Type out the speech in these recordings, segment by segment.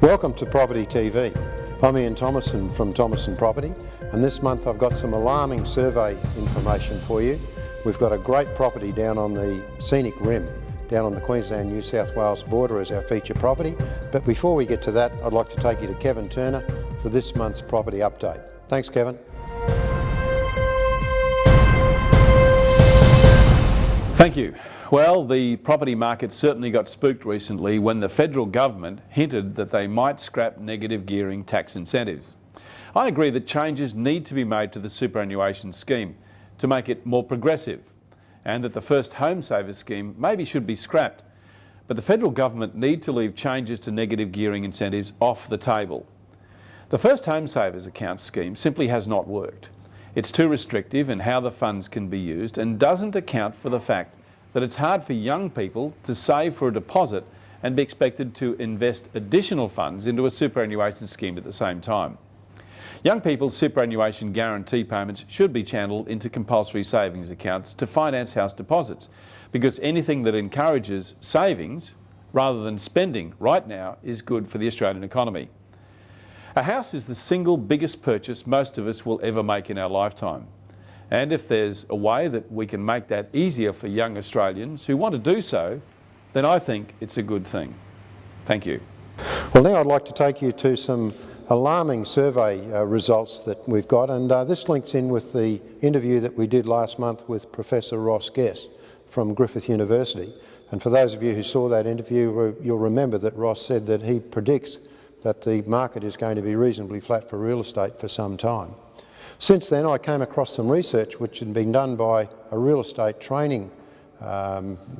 Welcome to Property TV. I'm Ian Thomason from Thomason Property, and this month I've got some alarming survey information for you. We've got a great property down on the scenic rim, down on the Queensland-New South Wales border as our feature property. But before we get to that, I'd like to take you to Kevin Turner for this month's property update. Thanks, Kevin. Thank you. Well, the property market certainly got spooked recently when the federal government hinted that they might scrap negative gearing tax incentives. I agree that changes need to be made to the superannuation scheme to make it more progressive, and that the first home saver scheme maybe should be scrapped. But the federal government need to leave changes to negative gearing incentives off the table. The first home savers account scheme simply has not worked. It's too restrictive in how the funds can be used and doesn't account for the fact that it's hard for young people to save for a deposit and be expected to invest additional funds into a superannuation scheme at the same time. Young people's superannuation guarantee payments should be channelled into compulsory savings accounts to finance house deposits, because anything that encourages savings rather than spending right now is good for the Australian economy. A house is the single biggest purchase most of us will ever make in our lifetime. And if there's a way that we can make that easier for young Australians who want to do so, then I think it's a good thing. Thank you. Well, now I'd like to take you to some alarming survey results that we've got, and this links in with the interview that we did last month with Professor Ross Guest from Griffith University. And for those of you who saw that interview, you'll remember that Ross said that he predicts that the market is going to be reasonably flat for real estate for some time. Since then, I came across some research which had been done by a real estate training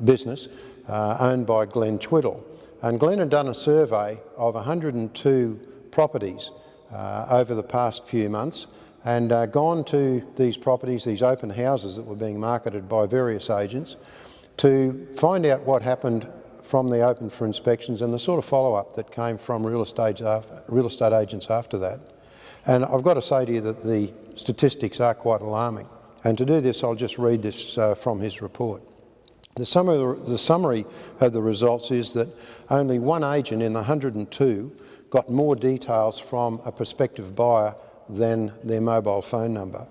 business owned by Glenn Twiddle. And Glenn had done a survey of 102 properties over the past few months, and gone to these properties, these open houses that were being marketed by various agents, to find out what happened from the open for inspections and the sort of follow-up that came from real estate agents after that. And I've got to say to you that the statistics are quite alarming. And to do this, I'll just read this from his report. The summary of the results is that only one agent in the 102 got more details from a prospective buyer than their mobile phone number.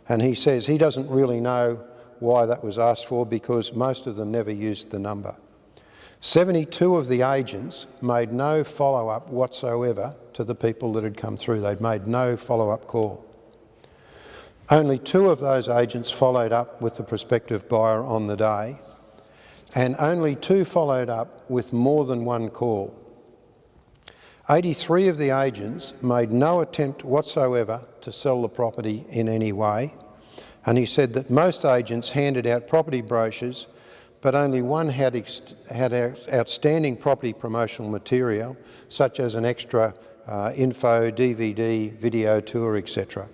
And he says he doesn't really know why that was asked for, because most of them never used the number. 72 of the agents made no follow-up whatsoever to the people that had come through. They'd made no follow-up call. Only 2 of those agents followed up with the prospective buyer on the day, and only 2 followed up with more than 1 call. 83 of the agents made no attempt whatsoever to sell the property in any way, and he said that most agents handed out property brochures, but only one had outstanding property promotional material, such as an extra info, DVD, video tour, etc.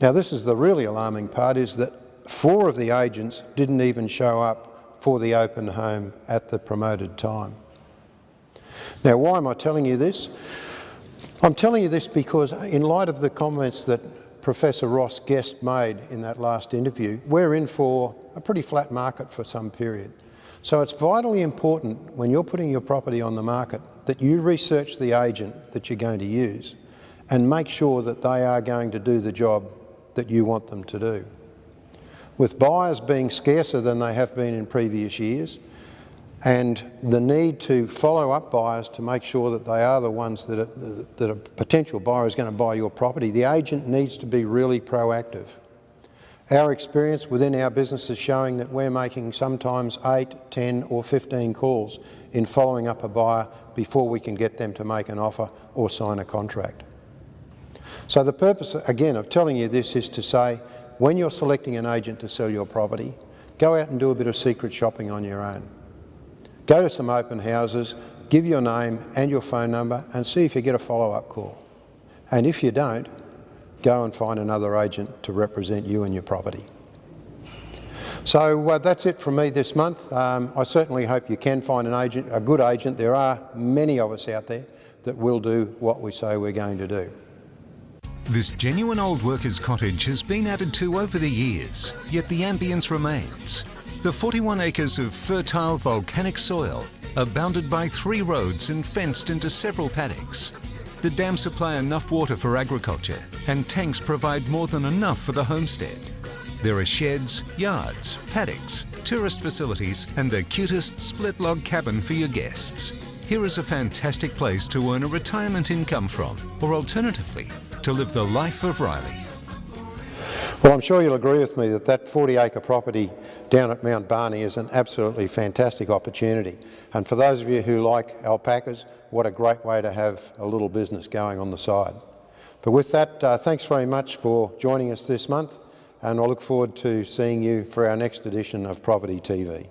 Now, this is the really alarming part, is that 4 of the agents didn't even show up for the open home at the promoted time. Now, why am I telling you this? I'm telling you this because, in light of the comments that Professor Ross Guest made in that last interview, we're in for a pretty flat market for some period. So it's vitally important, when you're putting your property on the market, that you research the agent that you're going to use and make sure that they are going to do the job that you want them to do. With buyers being scarcer than they have been in previous years, and the need to follow up buyers to make sure that they are the ones that a potential buyer is going to buy your property, the agent needs to be really proactive. Our experience within our business is showing that we're making sometimes 8, 10 or 15 calls in following up a buyer before we can get them to make an offer or sign a contract. So the purpose, again, of telling you this is to say, when you're selecting an agent to sell your property, go out and do a bit of secret shopping on your own. Go to some open houses, give your name and your phone number, and see if you get a follow-up call. And if you don't, go and find another agent to represent you and your property. So that's it from me this month. I certainly hope you can find an agent, a good agent. There are many of us out there that will do what we say we're going to do. This genuine old workers' cottage has been added to over the years, yet the ambience remains. The 41 acres of fertile volcanic soil are bounded by 3 roads and fenced into several paddocks. The dams supply enough water for agriculture, and tanks provide more than enough for the homestead. There are sheds, yards, paddocks, tourist facilities, and the cutest split log cabin for your guests. Here is a fantastic place to earn a retirement income from, or alternatively, to live the life of Riley. Well, I'm sure you'll agree with me that that 40-acre property down at Mount Barney is an absolutely fantastic opportunity. And for those of you who like alpacas, what a great way to have a little business going on the side. But with that, thanks very much for joining us this month, and I look forward to seeing you for our next edition of Property TV.